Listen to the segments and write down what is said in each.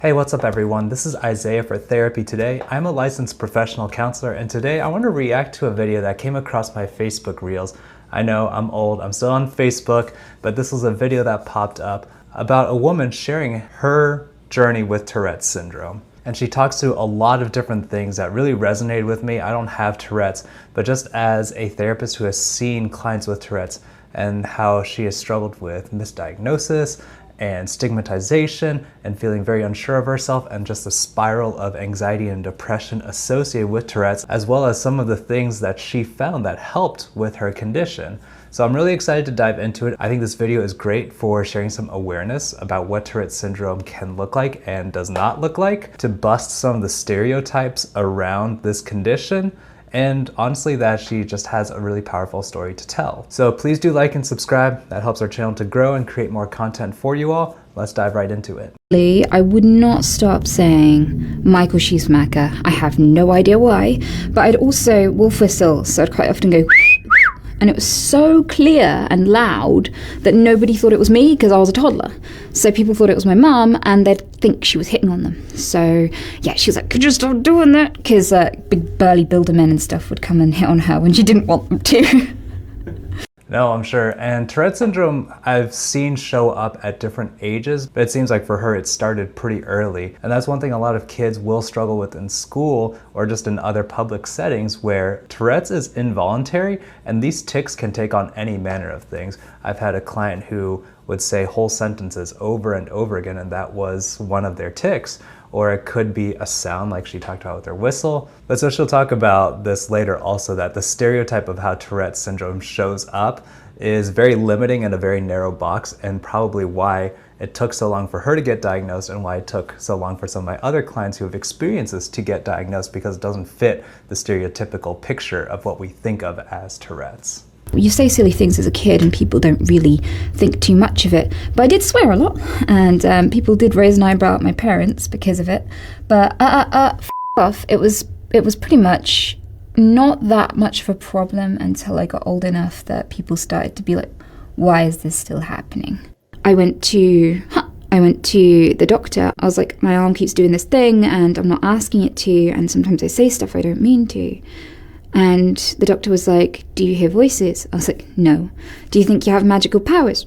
Hey, what's up everyone? This is Isaiah for Therapy Today. I'm a licensed professional counselor, and today I want to react to a video that came across my Facebook Reels. I know I'm old, I'm still on Facebook, but this was a video that popped up about a woman sharing her journey with Tourette's syndrome. And she talks through a lot of different things that really resonated with me. I don't have Tourette's, but just as a therapist who has seen clients with Tourette's and how she has struggled with misdiagnosis and stigmatization and feeling very unsure of herself and just a spiral of anxiety and depression associated with Tourette's, as well as some of the things that she found that helped with her condition. So I'm really excited to dive into it. I think this video is great for sharing some awareness about what Tourette's syndrome can look like and does not look like, to bust some of the stereotypes around this condition, and honestly that she just has a really powerful story to tell. So please do like and subscribe. That helps our channel to grow and create more content for you all. Let's dive right into it. I would not stop saying Michael Schumacher. I have no idea why, but I'd also wolf whistle, so I'd quite often go and it was so clear and loud that nobody thought it was me because I was a toddler. So people thought it was my mum and they'd think she was hitting on them. So yeah, she was like, could you stop doing that? Because big burly builder men and stuff would come and hit on her when she didn't want them to. No, I'm sure. And Tourette's syndrome I've seen show up at different ages, but it seems like for her it started pretty early. And that's one thing a lot of kids will struggle with in school or just in other public settings, where Tourette's is involuntary and these tics can take on any manner of things. I've had a client who would say whole sentences over and over again, and that was one of their tics. Or it could be a sound like she talked about with her whistle. But so she'll talk about this later also, that the stereotype of how Tourette's syndrome shows up is very limiting in a very narrow box, and probably why it took so long for her to get diagnosed and why it took so long for some of my other clients who have experienced this to get diagnosed, because it doesn't fit the stereotypical picture of what we think of as Tourette's. You say silly things as a kid and people don't really think too much of it. But I did swear a lot, and people did raise an eyebrow at my parents because of it. But f off, it was pretty much not that much of a problem until I got old enough that people started to be like, why is this still happening? I went to the doctor. I was like, my arm keeps doing this thing and I'm not asking it to, and sometimes I say stuff I don't mean to. And the doctor was like, do you hear voices? I was like, no. Do you think you have magical powers?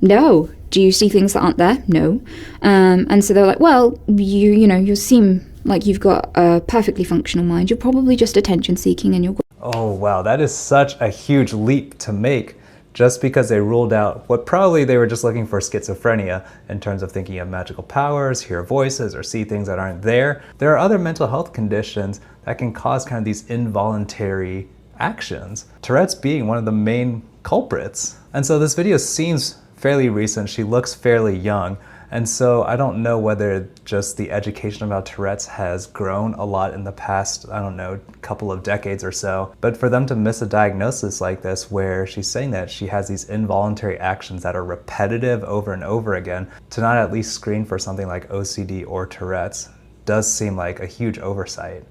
No. Do you see things that aren't there? No. And so they're like, well, you seem like you've got a perfectly functional mind. You're probably just attention seeking and you're... Oh wow, that is such a huge leap to make, just because they ruled out what probably they were just looking for schizophrenia in terms of thinking of magical powers, hear voices, or see things that aren't there. There are other mental health conditions that can cause kind of these involuntary actions, Tourette's being one of the main culprits. And so this video seems fairly recent. She looks fairly young. And so I don't know whether just the education about Tourette's has grown a lot in the past, I don't know, couple of decades or so. But for them to miss a diagnosis like this, where she's saying that she has these involuntary actions that are repetitive over and over again, to not at least screen for something like OCD or Tourette's does seem like a huge oversight.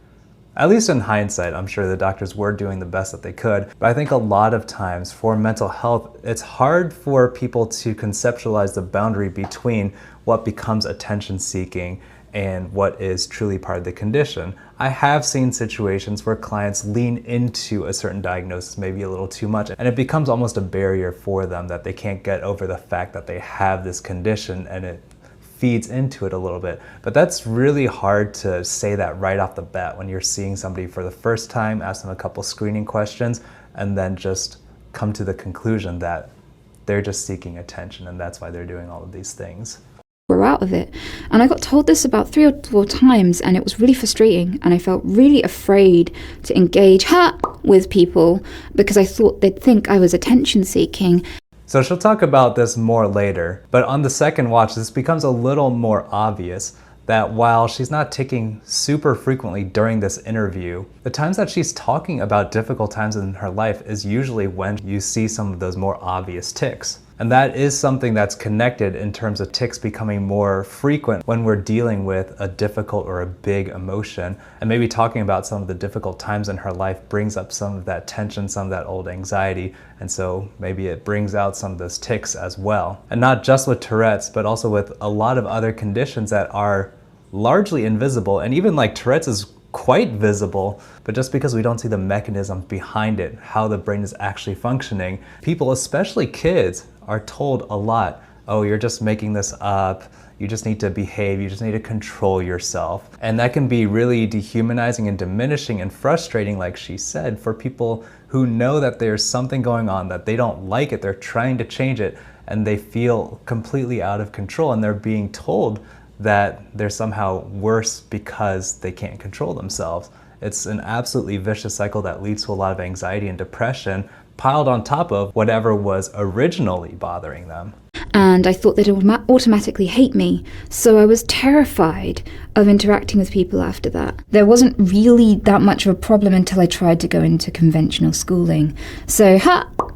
At least in hindsight, I'm sure the doctors were doing the best that they could, but I think a lot of times for mental health, it's hard for people to conceptualize the boundary between what becomes attention seeking and what is truly part of the condition. I have seen situations where clients lean into a certain diagnosis maybe a little too much, and it becomes almost a barrier for them, that they can't get over the fact that they have this condition, and it feeds into it a little bit. But that's really hard to say that right off the bat when you're seeing somebody for the first time, ask them a couple screening questions, and then just come to the conclusion that they're just seeking attention and that's why they're doing all of these things. We're out of it. And I got told this about 3 or 4 times, and it was really frustrating, and I felt really afraid to engage with people because I thought they'd think I was attention seeking. So she'll talk about this more later, but on the second watch, this becomes a little more obvious that while she's not ticking super frequently during this interview, the times that she's talking about difficult times in her life is usually when you see some of those more obvious tics. And that is something that's connected in terms of tics becoming more frequent when we're dealing with a difficult or a big emotion. And maybe talking about some of the difficult times in her life brings up some of that tension, some of that old anxiety. And so maybe it brings out some of those tics as well. And not just with Tourette's, but also with a lot of other conditions that are largely invisible, and even like Tourette's is quite visible, but just because we don't see the mechanisms behind it, how the brain is actually functioning, people, especially kids, are told a lot, oh, you're just making this up, you just need to behave, you just need to control yourself. And that can be really dehumanizing and diminishing and frustrating, like she said, for people who know that there's something going on, that they don't like it, they're trying to change it, and they feel completely out of control, and they're being told that they're somehow worse because they can't control themselves. It's an absolutely vicious cycle that leads to a lot of anxiety and depression piled on top of whatever was originally bothering them. And I thought they'd automatically hate me, so I was terrified of interacting with people after that. There wasn't really that much of a problem until I tried to go into conventional schooling. So,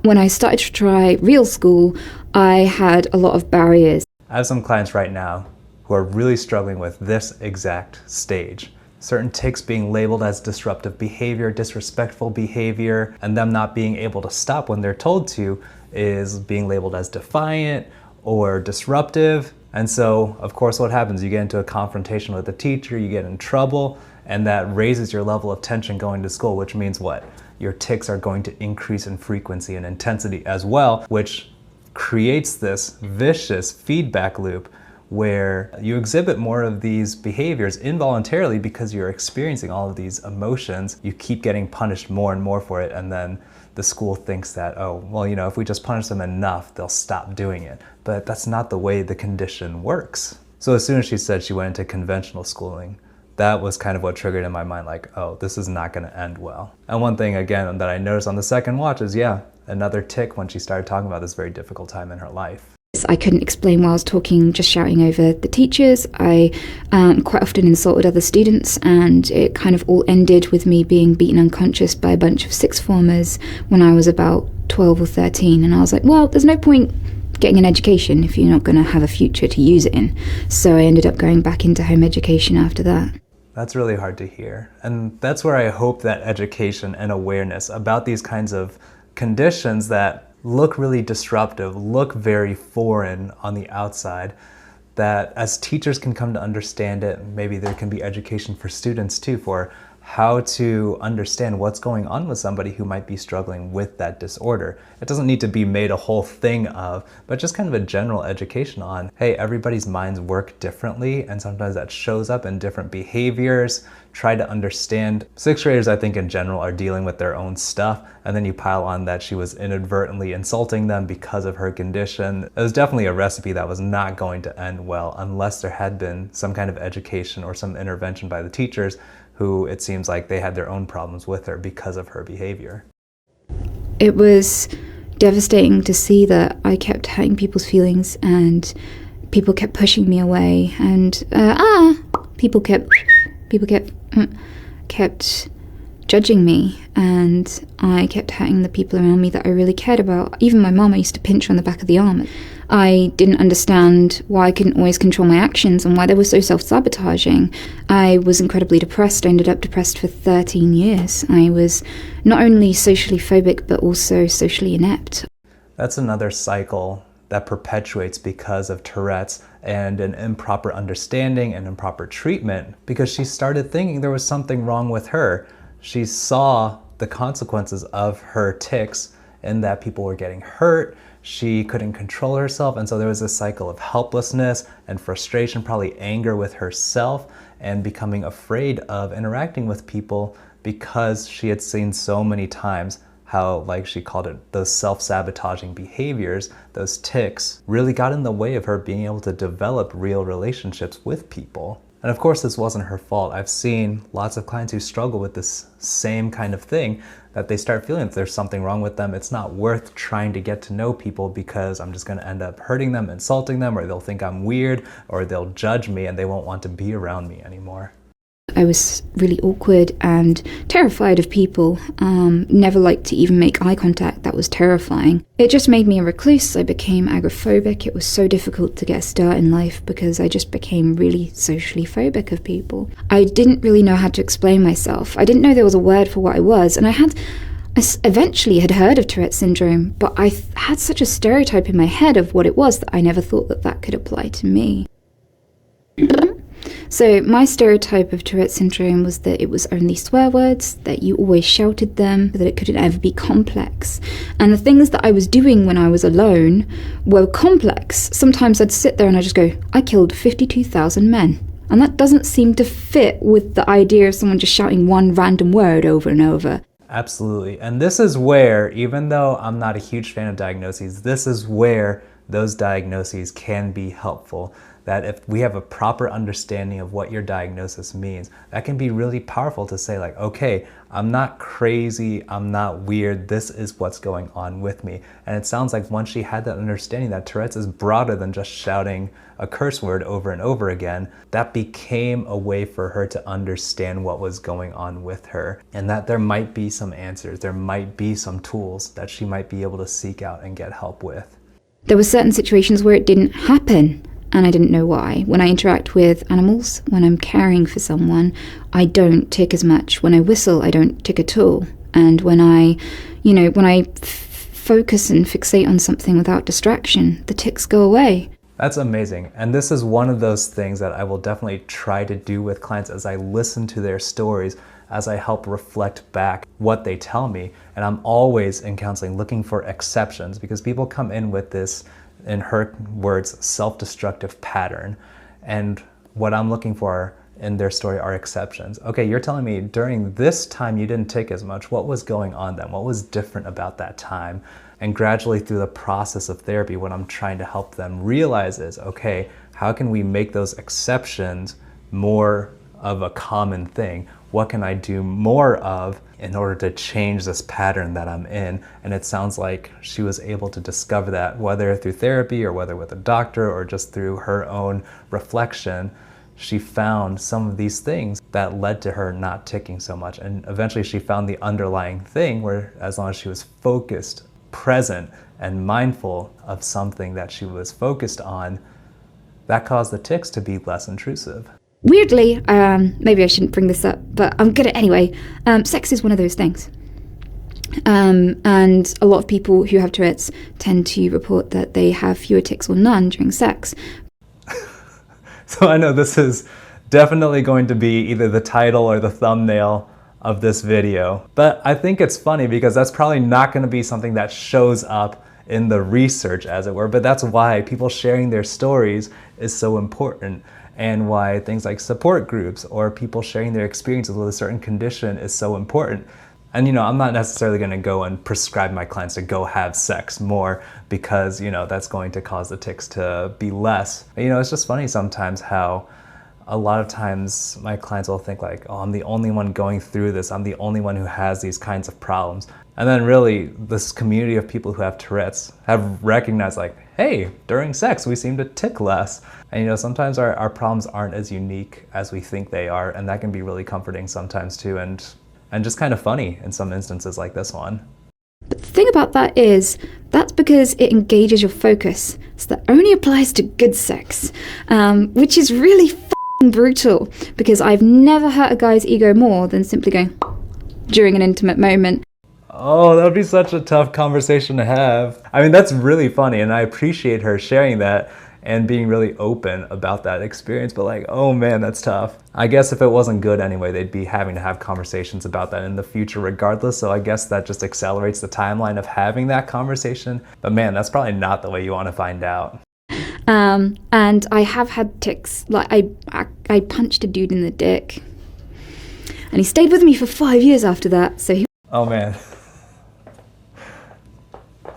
when I started to try real school, I had a lot of barriers. I have some clients right now who are really struggling with this exact stage. Certain tics being labeled as disruptive behavior, disrespectful behavior, and them not being able to stop when they're told to is being labeled as defiant or disruptive. And so, of course, what happens? You get into a confrontation with the teacher, you get in trouble, and that raises your level of tension going to school, which means what? Your tics are going to increase in frequency and intensity as well, which creates this vicious feedback loop where you exhibit more of these behaviors involuntarily because you're experiencing all of these emotions. You keep getting punished more and more for it, and then the school thinks that, oh, well, you know, if we just punish them enough, they'll stop doing it. But that's not the way the condition works. So as soon as she said she went into conventional schooling, that was kind of what triggered in my mind, like, oh, this is not gonna end well. And one thing, again, that I noticed on the second watch is, yeah, another tic when she started talking about this very difficult time in her life. I couldn't explain why I was talking, just shouting over the teachers. I quite often insulted other students, and it kind of all ended with me being beaten unconscious by a bunch of sixth formers when I was about 12 or 13. And I was like, well, there's no point getting an education if you're not going to have a future to use it in. So I ended up going back into home education after that. That's really hard to hear. And that's where I hope that education and awareness about these kinds of conditions that look really disruptive, look very foreign on the outside, that as teachers can come to understand it, maybe there can be education for students too, for how to understand what's going on with somebody who might be struggling with that disorder. It doesn't need to be made a whole thing of, but just kind of a general education on, hey, everybody's minds work differently, and sometimes that shows up in different behaviors. Try to understand. Sixth graders, I think, in general, are dealing with their own stuff, and then you pile on that she was inadvertently insulting them because of her condition. It was definitely a recipe that was not going to end well unless there had been some kind of education or some intervention by the teachers, who it seems like they had their own problems with her because of her behavior. It was devastating to see that I kept hurting people's feelings, and people kept pushing me away, and people kept judging me, and I kept hurting the people around me that I really cared about. Even my mum, I used to pinch her on the back of the arm. I didn't understand why I couldn't always control my actions and why they were so self-sabotaging. I was incredibly depressed. I ended up depressed for 13 years. I was not only socially phobic, but also socially inept. That's another cycle that perpetuates because of Tourette's and an improper understanding and improper treatment, because she started thinking there was something wrong with her. She saw the consequences of her tics in that people were getting hurt, she couldn't control herself, and so there was this cycle of helplessness and frustration, probably anger with herself, and becoming afraid of interacting with people because she had seen so many times how, like she called it, those self-sabotaging behaviors, those tics, really got in the way of her being able to develop real relationships with people. And of course, this wasn't her fault. I've seen lots of clients who struggle with this same kind of thing, that they start feeling that there's something wrong with them. It's not worth trying to get to know people because I'm just gonna end up hurting them, insulting them, or they'll think I'm weird, or they'll judge me and they won't want to be around me anymore. I was really awkward and terrified of people, never liked to even make eye contact. That was terrifying. It just made me a recluse. I became agoraphobic. It was so difficult to get a start in life because I just became really socially phobic of people. I didn't really know how to explain myself. I didn't know there was a word for what I was, and I eventually had heard of Tourette syndrome, but I had such a stereotype in my head of what it was that I never thought that could apply to me. So my stereotype of Tourette syndrome was that it was only swear words, that you always shouted them, that it couldn't ever be complex. And the things that I was doing when I was alone were complex. Sometimes I'd sit there and I'd just go, I killed 52,000 men. And that doesn't seem to fit with the idea of someone just shouting one random word over and over. Absolutely. And this is where, even though I'm not a huge fan of diagnoses, this is where those diagnoses can be helpful. That if we have a proper understanding of what your diagnosis means, that can be really powerful to say like, okay, I'm not crazy, I'm not weird, this is what's going on with me. And it sounds like once she had that understanding that Tourette's is broader than just shouting a curse word over and over again, that became a way for her to understand what was going on with her, and that there might be some answers, there might be some tools that she might be able to seek out and get help with. There were certain situations where it didn't happen, and I didn't know why. When I interact with animals, when I'm caring for someone, I don't tick as much. When I whistle, I don't tick at all. And when I focus and fixate on something without distraction, the tics go away. That's amazing. And this is one of those things that I will definitely try to do with clients as I listen to their stories, as I help reflect back what they tell me. And I'm always in counseling looking for exceptions, because people come in with this, in her words, self-destructive pattern. And what I'm looking for in their story are exceptions. Okay, you're telling me during this time you didn't tick as much. What was going on then? What was different about that time? And gradually through the process of therapy, what I'm trying to help them realize is, okay, how can we make those exceptions more of a common thing? What can I do more of in order to change this pattern that I'm in? And it sounds like she was able to discover that, whether through therapy or whether with a doctor or just through her own reflection. She found some of these things that led to her not ticking so much. And eventually she found the underlying thing where, as long as she was focused, present, and mindful of something that she was focused on, that caused the tics to be less intrusive. Weirdly, maybe I shouldn't bring this up, but I'm gonna anyway. Sex is one of those things. And a lot of people who have Tourette's tend to report that they have fewer tics or none during sex. So I know this is definitely going to be either the title or the thumbnail of this video, but I think it's funny because that's probably not going to be something that shows up in the research, as it were, but that's why people sharing their stories is so important, and why things like support groups or people sharing their experiences with a certain condition is so important. And I'm not necessarily going to go and prescribe my clients to go have sex more, because that's going to cause the tics to be less. But, it's just funny sometimes how a lot of times my clients will think like, oh, I'm the only one going through this, I'm the only one who has these kinds of problems. And then really this community of people who have Tourette's have recognized like, hey, during sex we seem to tic less. And sometimes our problems aren't as unique as we think they are, and that can be really comforting sometimes too, and just kind of funny in some instances like this one. But the thing about that is, that's because it engages your focus. So that only applies to good sex, which is really brutal, because I've never hurt a guy's ego more than simply going during an intimate moment. Oh, that would be such a tough conversation to have. I mean, that's really funny, and I appreciate her sharing that and being really open about that experience, but like, oh man, that's tough. I guess if it wasn't good anyway, they'd be having to have conversations about that in the future regardless, so I guess that just accelerates the timeline of having that conversation. But man, that's probably not the way you want to find out. And I have had tics. Like I punched a dude in the dick, and he stayed with me for 5 years after that. So oh man,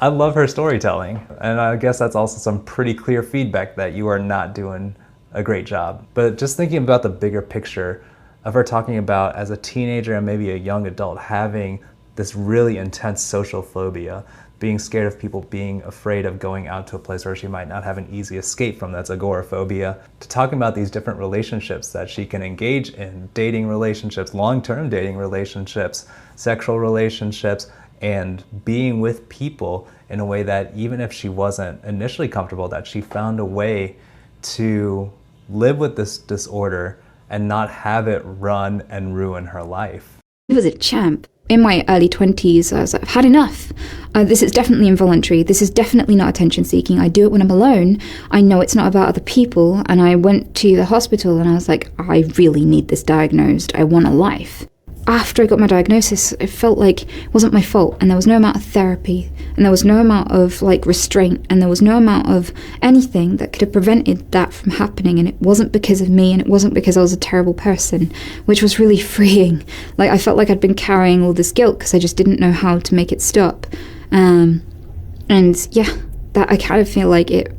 I love her storytelling, and I guess that's also some pretty clear feedback that you are not doing a great job. But just thinking about the bigger picture of her talking about as a teenager and maybe a young adult having this really intense social phobia, being scared of people, being afraid of going out to a place where she might not have an easy escape from, that's agoraphobia, to talking about these different relationships that she can engage in, dating relationships, long-term dating relationships, sexual relationships, and being with people in a way that even if she wasn't initially comfortable, that she found a way to live with this disorder and not have it run and ruin her life. he was a champ. in my early 20s, I was like, I've had enough. This is definitely involuntary. This is definitely not attention seeking. I do it when I'm alone. I know it's not about other people. And I went to the hospital and I was like, I really need this diagnosed. I want a life. After I got my diagnosis, it felt like it wasn't my fault, and there was no amount of therapy, and there was no amount of like restraint, and there was no amount of anything that could have prevented that from happening. And it wasn't because of me, and it wasn't because I was a terrible person, which was really freeing. Like, I felt like I'd been carrying all this guilt because I just didn't know how to make it stop. And yeah, that I kind of feel like it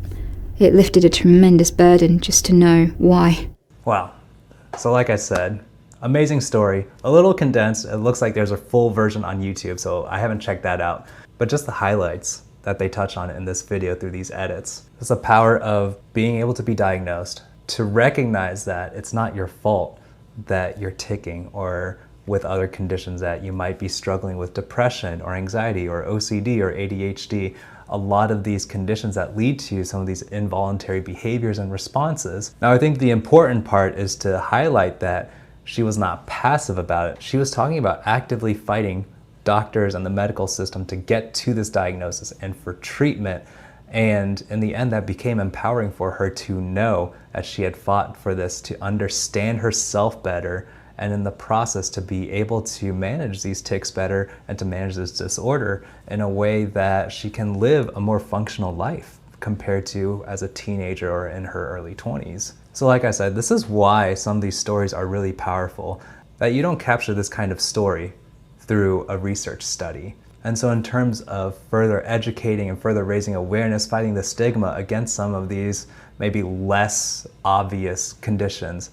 lifted a tremendous burden just to know why. Wow. So like I said, amazing story, a little condensed. It looks like there's a full version on YouTube, so I haven't checked that out. But just the highlights that they touch on in this video through these edits. It's the power of being able to be diagnosed, to recognize that it's not your fault that you're ticking, or with other conditions that you might be struggling with depression or anxiety or OCD or ADHD. A lot of these conditions that lead to some of these involuntary behaviors and responses. Now, I think the important part is to highlight that she was not passive about it. She was talking about actively fighting doctors and the medical system to get to this diagnosis and for treatment. And in the end, that became empowering for her to know that she had fought for this, to understand herself better, and in the process to be able to manage these tics better and to manage this disorder in a way that she can live a more functional life compared to as a teenager or in her early 20s. So like I said, this is why some of these stories are really powerful, that you don't capture this kind of story through a research study. And so in terms of further educating and further raising awareness, fighting the stigma against some of these maybe less obvious conditions,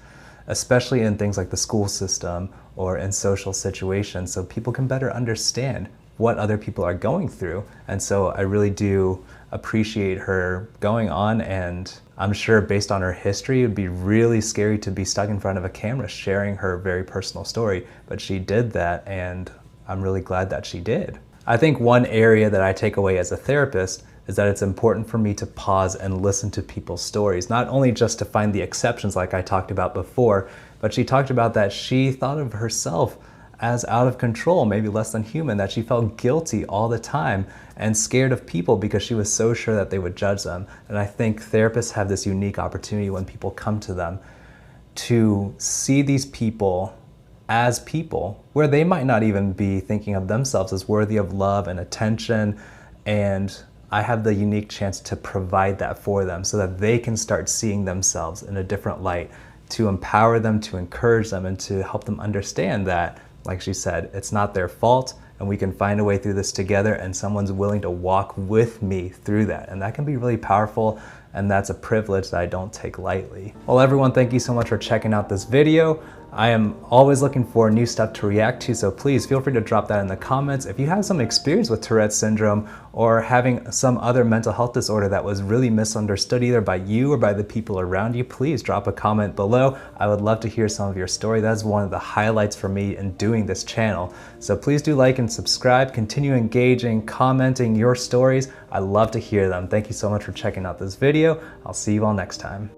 especially in things like the school system or in social situations, so people can better understand what other people are going through. And so I really do appreciate her going on, and I'm sure based on her history, it would be really scary to be stuck in front of a camera sharing her very personal story, but she did that, and I'm really glad that she did. I think one area that I take away as a therapist is that it's important for me to pause and listen to people's stories, not only just to find the exceptions like I talked about before, but she talked about that she thought of herself as out of control, maybe less than human, that she felt guilty all the time and scared of people because she was so sure that they would judge them. And I think therapists have this unique opportunity when people come to them to see these people as people, where they might not even be thinking of themselves as worthy of love and attention. And I have the unique chance to provide that for them so that they can start seeing themselves in a different light, to empower them, to encourage them, and to help them understand that, like she said, it's not their fault, and we can find a way through this together, and someone's willing to walk with me through that. And that can be really powerful, and that's a privilege that I don't take lightly. Well, everyone, thank you so much for checking out this video. I am always looking for new stuff to react to, so please feel free to drop that in the comments. If you have some experience with Tourette syndrome or having some other mental health disorder that was really misunderstood either by you or by the people around you, please drop a comment below. I would love to hear some of your story. That's one of the highlights for me in doing this channel. So please do like and subscribe, continue engaging, commenting your stories. I love to hear them. Thank you so much for checking out this video. I'll see you all next time.